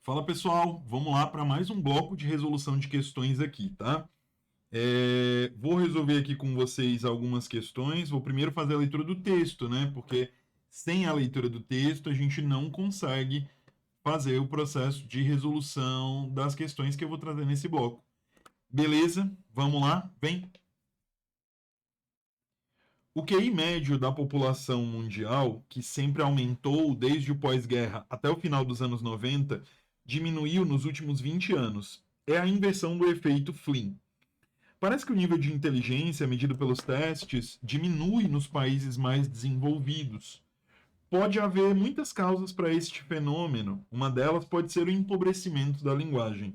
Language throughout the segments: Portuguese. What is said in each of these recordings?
Fala pessoal, vamos lá para mais um bloco de resolução de questões aqui, tá? Vou resolver aqui com vocês algumas questões. Vou primeiro fazer a leitura do texto, né? Porque sem a leitura do texto a gente não consegue fazer o processo de resolução das questões que eu vou trazer nesse bloco. Beleza? Vamos lá? Vem! O QI médio da população mundial, que sempre aumentou desde o pós-guerra até o final dos anos 90, diminuiu nos últimos 20 anos. É a inversão do efeito Flynn. Parece que o nível de inteligência medido pelos testes diminui nos países mais desenvolvidos. Pode haver muitas causas para este fenômeno. Uma delas pode ser o empobrecimento da linguagem.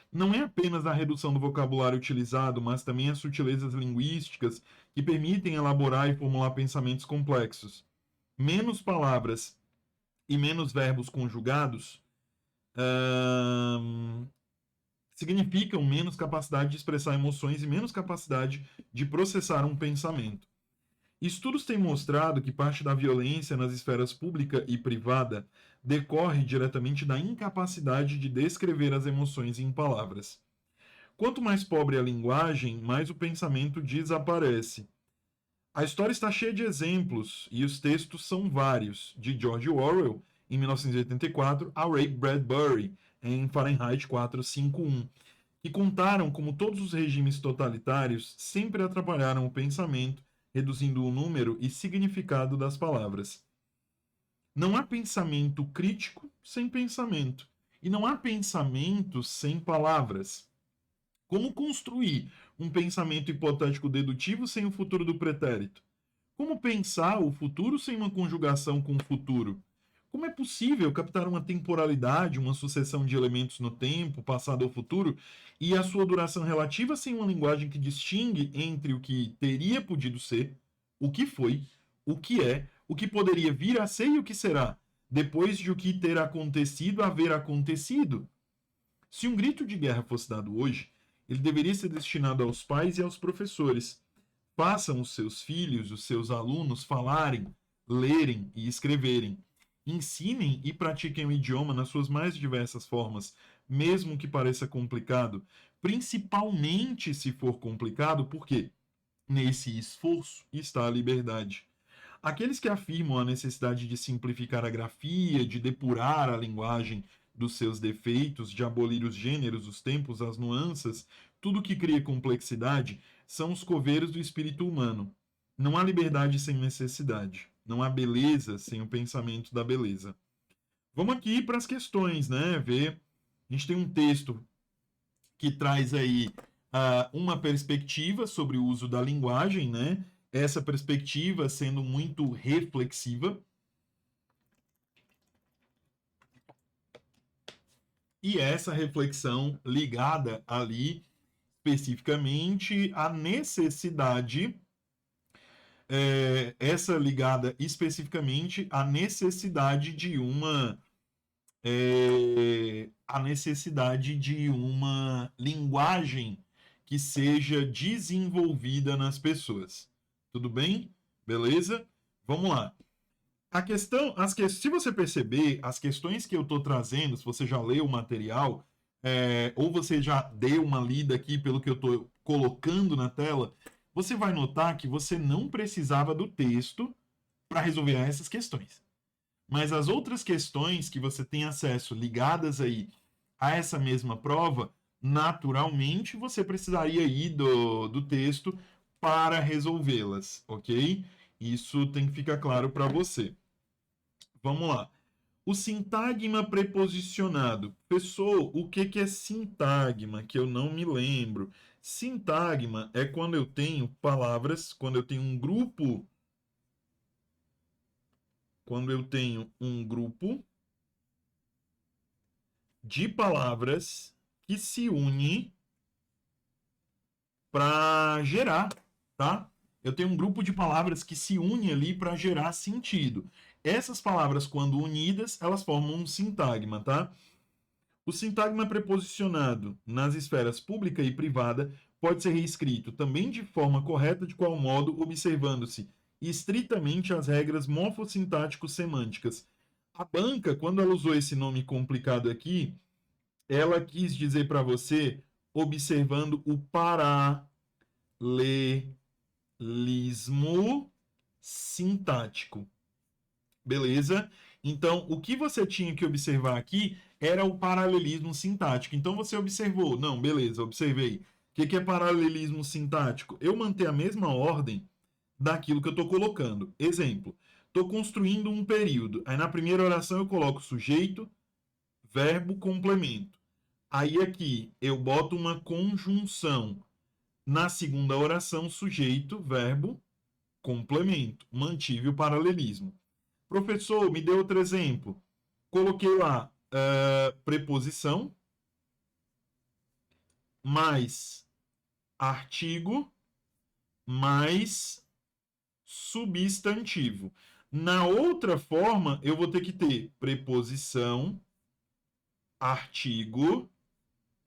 Não é apenas a redução do vocabulário utilizado, mas também as sutilezas linguísticas que permitem elaborar e formular pensamentos complexos. Menos palavras e menos verbos conjugados significam menos capacidade de expressar emoções e menos capacidade de processar um pensamento. Estudos têm mostrado que parte da violência nas esferas pública e privada decorre diretamente da incapacidade de descrever as emoções em palavras. Quanto mais pobre a linguagem, mais o pensamento desaparece. A história está cheia de exemplos, e os textos são vários, de George Orwell, em 1984, a Ray Bradbury, em Fahrenheit 451, que contaram como todos os regimes totalitários sempre atrapalharam o pensamento, reduzindo o número e significado das palavras. Não há pensamento crítico sem pensamento, e não há pensamento sem palavras. Como construir um pensamento hipotético dedutivo sem o futuro do pretérito? Como pensar o futuro sem uma conjugação com o futuro? Como é possível captar uma temporalidade, uma sucessão de elementos no tempo, passado ou futuro, e a sua duração relativa sem uma linguagem que distingue entre o que teria podido ser, o que foi, o que é, o que poderia vir a ser e o que será, depois de o que ter acontecido haver acontecido? Se um grito de guerra fosse dado hoje, ele deveria ser destinado aos pais e aos professores. Façam os seus filhos, os seus alunos falarem, lerem e escreverem. Ensinem e pratiquem o idioma nas suas mais diversas formas, mesmo que pareça complicado, principalmente se for complicado, porque nesse esforço está a liberdade. Aqueles que afirmam a necessidade de simplificar a grafia, de depurar a linguagem dos seus defeitos, de abolir os gêneros, os tempos, as nuances, tudo que cria complexidade, são os coveiros do espírito humano. Não há liberdade sem necessidade. Não há beleza sem o pensamento da beleza. Vamos aqui para as questões, né? Ver. A gente tem um texto que traz aí uma perspectiva sobre o uso da linguagem, né? Essa perspectiva sendo muito reflexiva. E essa reflexão ligada ali especificamente à necessidade, essa ligada especificamente à necessidade de a necessidade de uma linguagem que seja desenvolvida nas pessoas. Tudo bem? Beleza? Vamos lá. A questão, se você perceber, as questões que eu estou trazendo, se você já leu o material, ou você já deu uma lida aqui pelo que eu estou colocando na tela, você vai notar que você não precisava do texto para resolver essas questões. Mas as outras questões que você tem acesso ligadas aí a essa mesma prova, naturalmente você precisaria aí do texto para resolvê-las, ok? Isso tem que ficar claro para você. Vamos lá. O sintagma preposicionado. Pessoal, o que é sintagma? Que eu não me lembro. Sintagma é quando eu tenho palavras, quando eu tenho um grupo. Quando eu tenho um grupo de palavras que se une para gerar, tá? Eu tenho um grupo de palavras que se une ali para gerar sentido. Essas palavras, quando unidas, elas formam um sintagma, tá? O sintagma preposicionado nas esferas pública e privada pode ser reescrito também de forma correta, de qual modo, observando-se estritamente as regras morfossintático-semânticas. A banca, quando ela usou esse nome complicado aqui, ela quis dizer para você observando o paralelismo sintático. Beleza? Então, o que você tinha que observar aqui era o paralelismo sintático. Então, você observou. Não, beleza, observei. O que é paralelismo sintático? Eu manter a mesma ordem daquilo que eu estou colocando. Exemplo, estou construindo um período. Aí, na primeira oração, eu coloco sujeito, verbo, complemento. Aí, aqui, eu boto uma conjunção. Na segunda oração, sujeito, verbo, complemento. Mantive o paralelismo. Professor, me dê outro exemplo. Coloquei lá preposição mais artigo mais substantivo. Na outra forma, eu vou ter que ter preposição, artigo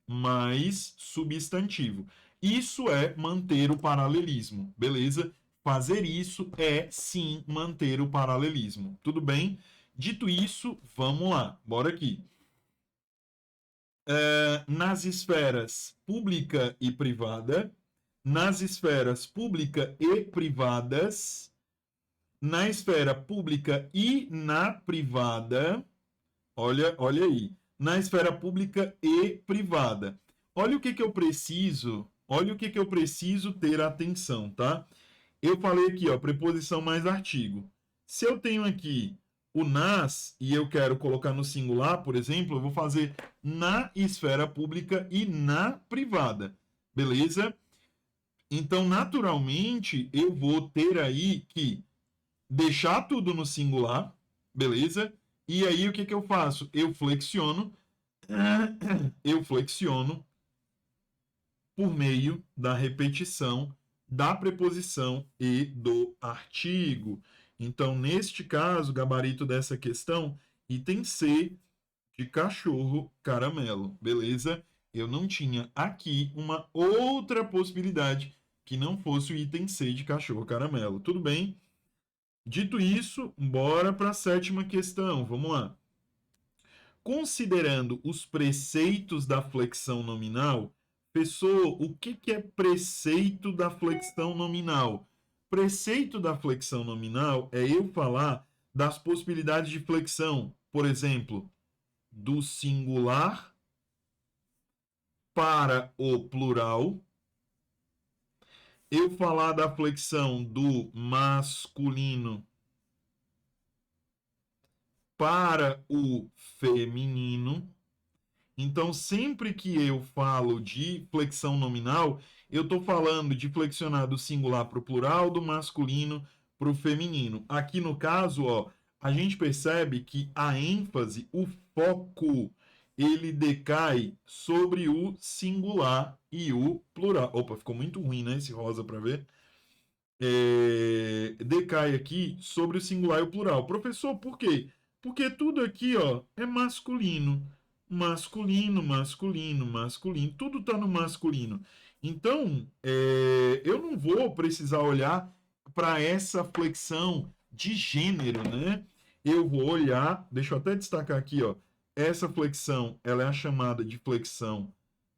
mais substantivo. Isso é manter o paralelismo, beleza? Fazer isso é sim manter o paralelismo. Tudo bem? Dito isso, vamos lá, bora aqui. Nas esferas pública e privada, nas esferas pública e privadas, na esfera pública e na privada, olha aí, na esfera pública e privada. Olha o que eu preciso, olha o que eu preciso ter atenção, tá? Eu falei aqui, ó, preposição mais artigo. Se eu tenho aqui o nas e eu quero colocar no singular, por exemplo, eu vou fazer na esfera pública e na privada. Beleza? Então, naturalmente, eu vou ter aí que deixar tudo no singular, beleza? E aí, o que eu faço? Eu flexiono por meio da repetição da preposição e do artigo. Então, neste caso, o gabarito dessa questão, item C de cachorro caramelo, beleza? Eu não tinha aqui uma outra possibilidade que não fosse o item C de cachorro caramelo. Tudo bem? Dito isso, bora para a sétima questão. Vamos lá. Considerando os preceitos da flexão nominal, pessoa, o que é preceito da flexão nominal? Preceito da flexão nominal é eu falar das possibilidades de flexão, por exemplo, do singular para o plural, eu falar da flexão do masculino para o feminino. Então, sempre que eu falo de flexão nominal, eu estou falando de flexionar do singular para o plural, do masculino para o feminino. Aqui no caso, ó, a gente percebe que a ênfase, o foco, ele decai sobre o singular e o plural. Opa, ficou muito ruim, né? Esse rosa para ver. Decai aqui sobre o singular e o plural. Professor, por quê? Porque tudo aqui, ó, é masculino. Masculino, masculino, masculino. Tudo está no masculino. Então, eu não vou precisar olhar para essa flexão de gênero, né? Eu vou olhar, deixa eu até destacar aqui, ó. Essa flexão, ela é a chamada de flexão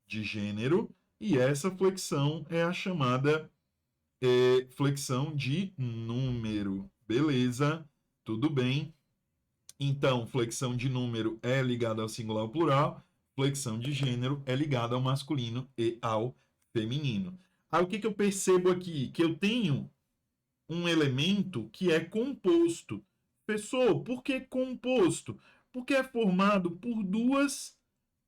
de gênero, e essa flexão é a chamada flexão de número. Beleza? Tudo bem? Então, flexão de número é ligada ao singular ou plural, flexão de gênero é ligada ao masculino e ao feminino. Aí o que eu percebo aqui? Que eu tenho um elemento que é composto. Pessoal, por que composto? Porque é formado por duas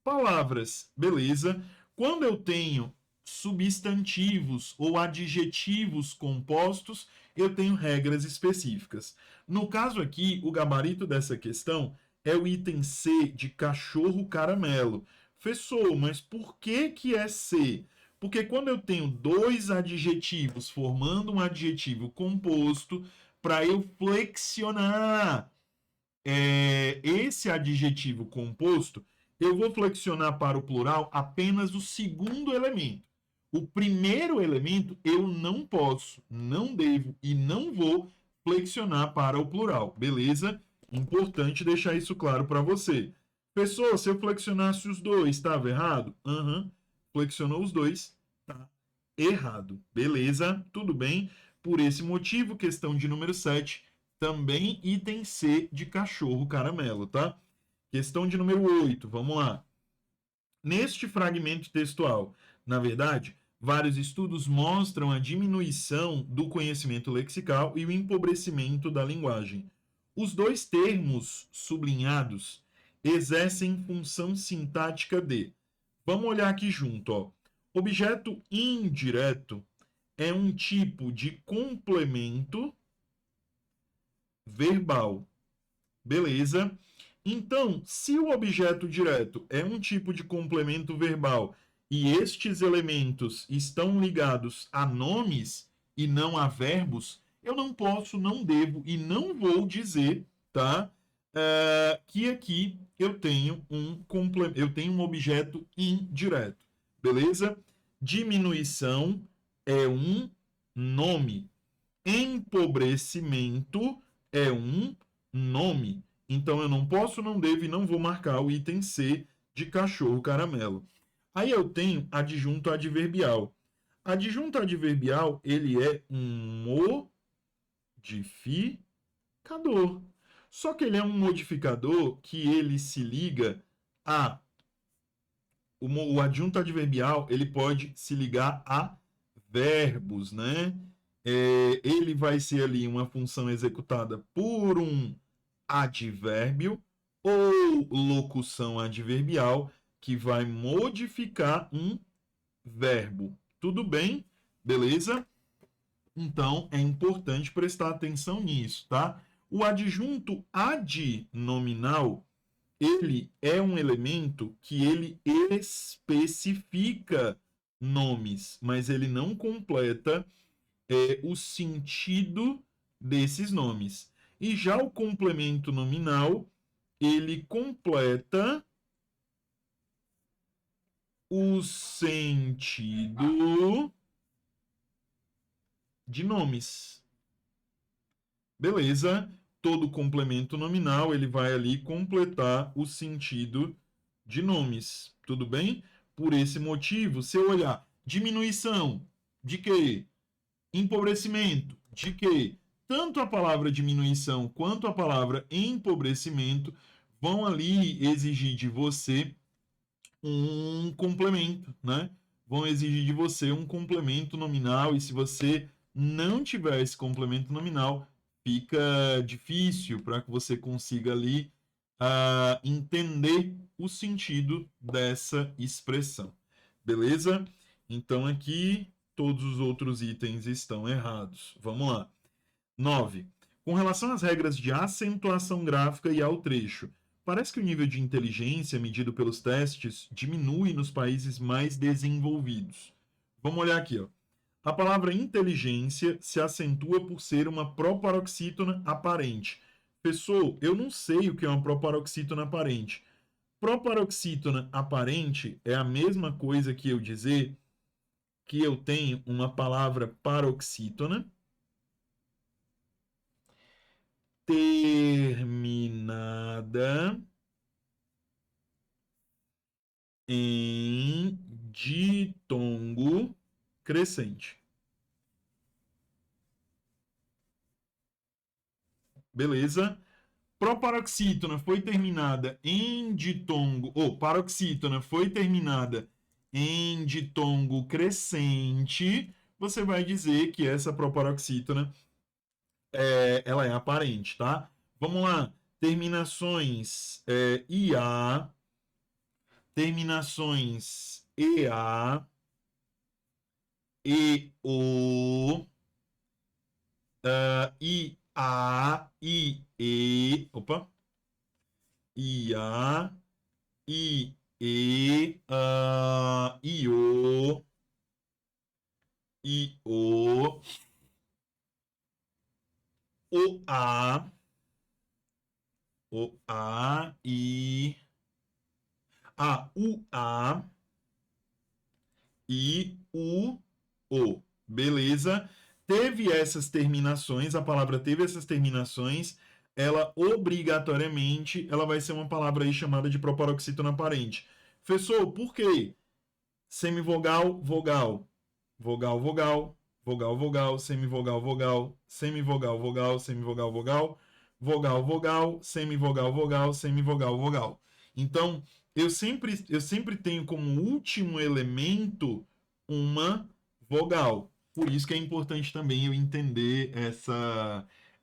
palavras, beleza? Quando eu tenho substantivos ou adjetivos compostos, eu tenho regras específicas. No caso aqui, o gabarito dessa questão é o item C de cachorro caramelo. Professor, mas por que é C? Porque quando eu tenho dois adjetivos formando um adjetivo composto, para eu flexionar esse adjetivo composto, eu vou flexionar para o plural apenas o segundo elemento. O primeiro elemento eu não posso, não devo e não vou flexionar para o plural, beleza? Importante deixar isso claro para você. Pessoa, se eu flexionasse os dois, estava errado? Aham. Flexionou os dois, tá errado. Beleza? Tudo bem? Por esse motivo, questão de número 7, também item C de cachorro caramelo, tá? Questão de número 8, vamos lá. Neste fragmento textual, na verdade, vários estudos mostram a diminuição do conhecimento lexical e o empobrecimento da linguagem. Os dois termos sublinhados exercem função sintática de. Vamos olhar aqui junto, ó. Objeto indireto é um tipo de complemento verbal. Beleza? Então, se o objeto direto é um tipo de complemento verbal e estes elementos estão ligados a nomes e não a verbos, eu não posso, não devo e não vou dizer, tá? Que aqui eu tenho um objeto indireto, beleza? Diminuição é um nome. Empobrecimento é um nome. Então eu não posso, não devo e não vou marcar o item C de cachorro caramelo. Aí eu tenho adjunto adverbial. Adjunto adverbial, ele é um modificador. Só que ele é um modificador que ele se liga a o adjunto adverbial, ele pode se ligar a verbos, né? Ele vai ser ali uma função executada por um advérbio ou locução adverbial que vai modificar um verbo. Tudo bem? Beleza? Então é importante prestar atenção nisso, tá? O adjunto adnominal, ele é um elemento que ele especifica nomes, mas ele não completa o sentido desses nomes. E já o complemento nominal, ele completa o sentido de nomes. Beleza? Todo complemento nominal, ele vai ali completar o sentido de nomes. Tudo bem? Por esse motivo, se eu olhar diminuição, de quê? Empobrecimento, de quê? Tanto a palavra diminuição quanto a palavra empobrecimento vão ali exigir de você um complemento, né? Vão exigir de você um complemento nominal e se você não tiver esse complemento nominal, fica difícil para que você consiga ali entender o sentido dessa expressão. Beleza? Então aqui todos os outros itens estão errados. Vamos lá. 9. Com relação às regras de acentuação gráfica e ao trecho, parece que o nível de inteligência medido pelos testes diminui nos países mais desenvolvidos. Vamos olhar aqui, ó. A palavra inteligência se acentua por ser uma proparoxítona aparente. Pessoal, eu não sei o que é uma proparoxítona aparente. Proparoxítona aparente é a mesma coisa que eu dizer que eu tenho uma palavra paroxítona terminada em ditongo crescente. Beleza? Proparoxítona foi terminada em ditongo, ou paroxítona foi terminada em ditongo crescente, você vai dizer que essa proparoxítona ela é aparente, tá? Vamos lá. Terminações IA, terminações EA, EO, IA, IE, opa, IA, IE, IO, IO, OA, OA, UA e o. Beleza? Teve essas terminações, a palavra teve essas terminações ela obrigatoriamente ela vai ser uma palavra aí chamada de proparoxítona aparente. Professor, por quê? Semivogal, vogal, vogal, vogal, vogal, vogal, semivogal, vogal, semivogal, vogal, semivogal, vogal, vogal, vogal, semivogal, vogal, semivogal, vogal. Então, eu sempre tenho como último elemento uma vogal. Por isso que é importante também eu entender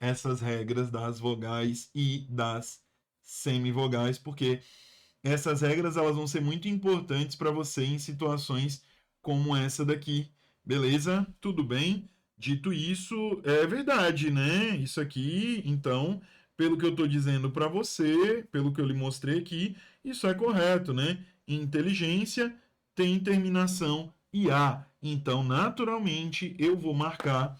essas regras das vogais e das semivogais, porque essas regras elas vão ser muito importantes para você em situações como essa daqui. Beleza? Tudo bem? Dito isso, é verdade, né? Isso aqui, então, pelo que eu estou dizendo para você, pelo que eu lhe mostrei aqui, isso é correto, né? Inteligência tem terminação IA. Então, naturalmente, eu vou marcar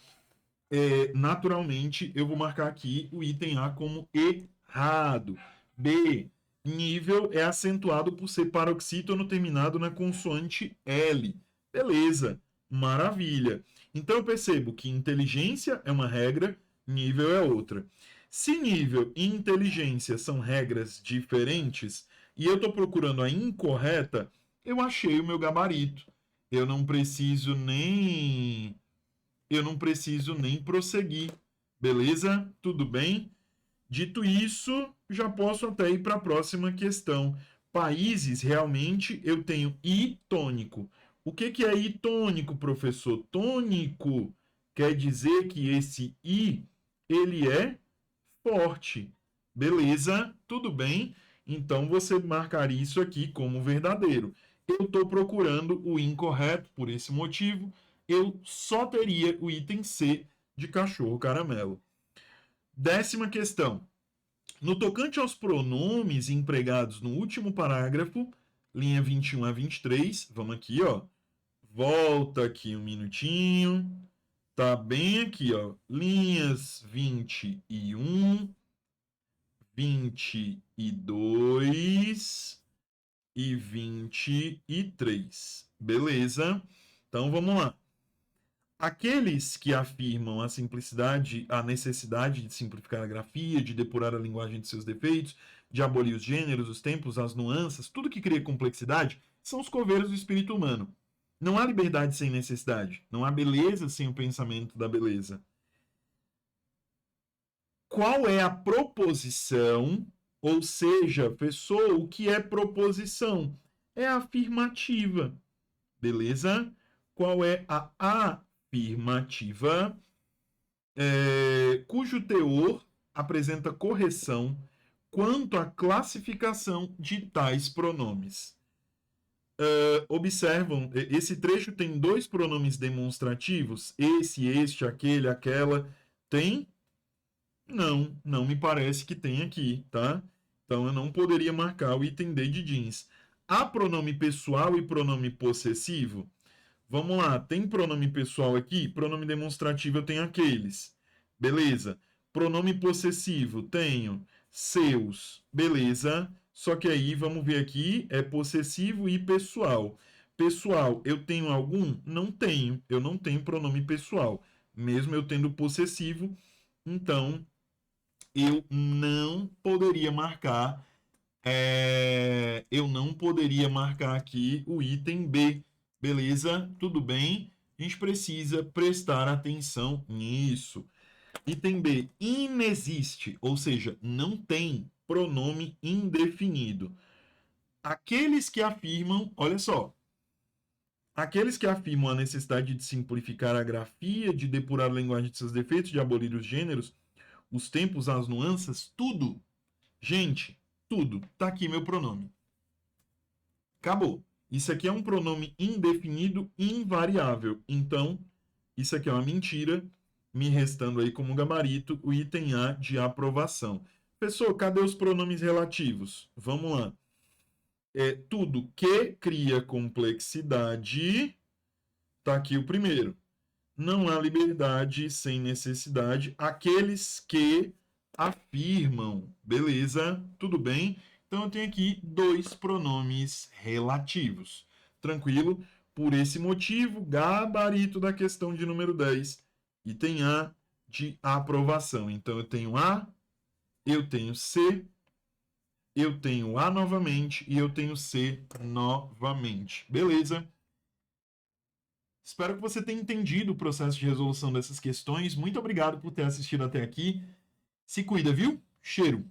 aqui o item A como errado. B. Nível é acentuado por ser paroxítono terminado na consoante L. Beleza, maravilha. Então eu percebo que inteligência é uma regra, nível é outra. Se nível e inteligência são regras diferentes e eu estou procurando a incorreta, eu achei o meu gabarito. Eu não preciso nem eu não preciso nem prosseguir. Beleza? Tudo bem? Dito isso, já posso até ir para a próxima questão. Países, realmente, eu tenho I tônico. O que é I tônico, professor? Tônico quer dizer que esse I, ele é forte. Beleza? Tudo bem? Então, você marcaria isso aqui como verdadeiro. Eu estou procurando o incorreto por esse motivo. Eu só teria o item C de cachorro caramelo. 10ª questão. No tocante aos pronomes empregados no último parágrafo, linha 21 a 23, vamos aqui, ó. Volta aqui um minutinho. Tá bem aqui, ó. Linhas 21, 22 e 23. Beleza? Então vamos lá. Aqueles que afirmam a necessidade de simplificar a grafia, de depurar a linguagem de seus defeitos, de abolir os gêneros, os tempos, as nuances, tudo que cria complexidade, são os coveiros do espírito humano. Não há liberdade sem necessidade. Não há beleza sem o pensamento da beleza. Qual é a proposição? Ou seja, pessoa, o que é proposição? É afirmativa. Beleza? Qual é a afirmativa? Cujo teor apresenta correção quanto à classificação de tais pronomes. Observam, esse trecho tem dois pronomes demonstrativos, esse, este, aquele, aquela. Tem? Não, não me parece que tem aqui, tá? Então eu não poderia marcar o item D de jeans. Há pronome pessoal e pronome possessivo? Vamos lá, tem pronome pessoal aqui? Pronome demonstrativo eu tenho aqueles. Beleza. Pronome possessivo, tenho seus. Beleza. Só que aí, vamos ver aqui, é possessivo e pessoal. Pessoal, eu tenho algum? Não tenho. Eu não tenho pronome pessoal. Mesmo eu tendo possessivo, então eu não poderia marcar. Eu não poderia marcar aqui o item B. Beleza? Tudo bem? A gente precisa prestar atenção nisso. Item B, inexiste, ou seja, não tem pronome indefinido. Aqueles que afirmam, olha só, aqueles que afirmam a necessidade de simplificar a grafia, de depurar a linguagem de seus defeitos, de abolir os gêneros, os tempos, as nuances, tudo. Gente, tudo. Tá aqui meu pronome. Acabou. Isso aqui é um pronome indefinido invariável. Então, isso aqui é uma mentira, me restando aí como gabarito o item A de aprovação. Pessoal, cadê os pronomes relativos? Vamos lá. Tudo que cria complexidade. Tá aqui o primeiro. Não há liberdade sem necessidade. Aqueles que afirmam. Beleza? Tudo bem? Então eu tenho aqui dois pronomes relativos. Tranquilo? Por esse motivo, gabarito da questão de número 10, item A de aprovação. Então eu tenho A eu tenho C, eu tenho A novamente e eu tenho C novamente. Beleza? Espero que você tenha entendido o processo de resolução dessas questões. Muito obrigado por ter assistido até aqui. Se cuida, viu? Cheiro!